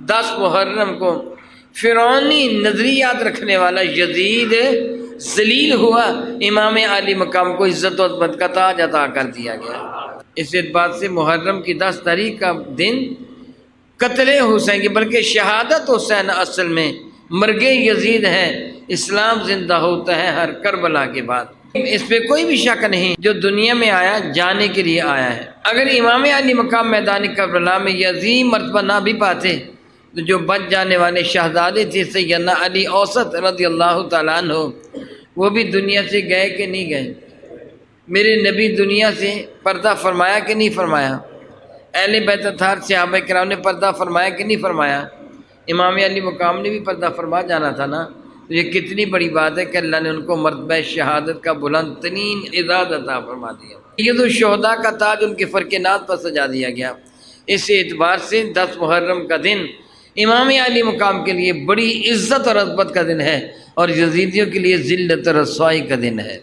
10 محرم کو فرعونی نظریات رکھنے والا یزید ذلیل ہوا، امام علی مقام کو عزت و عظمت کا تاج عطا کر دیا گیا۔ اس اعتبار سے محرم کی 10 تاریخ کا دن قتل حسین کی بلکہ شہادت حسین اصل میں مرگ یزید ہے، اسلام زندہ ہوتا ہے ہر کربلا کے بعد۔ اس پہ کوئی بھی شک نہیں، جو دنیا میں آیا جانے کے لیے آیا ہے۔ اگر امام علی مقام میدان کربلا میں یہ عظیم مرتبہ نہ بھی پاتے تو جو بچ جانے والے شہزادے تھے سیدنا علی اوسط رضی اللہ تعالیٰ عنہ، وہ بھی دنیا سے گئے کہ نہیں گئے؟ میرے نبی دنیا سے پردہ فرمایا کہ نہیں فرمایا؟ اہل بیت اطہار صحابہ کرام نے پردہ فرمایا کہ نہیں فرمایا؟ امام علی مقام نے بھی پردہ فرما جانا تھا نا۔ تو یہ کتنی بڑی بات ہے کہ اللہ نے ان کو مرتبہ شہادت کا بلند ترین اعزاز عطا فرما دیا۔ یہ تو شہداء کا تاج ان کے فرقینات پر سجا دیا گیا۔ اس اعتبار سے 10 محرم کا دن امام علی مقام کے لیے بڑی عزت اور عظمت کا دن ہے، اور یزیدیوں کے لیے ذلت اور رسوائی کا دن ہے۔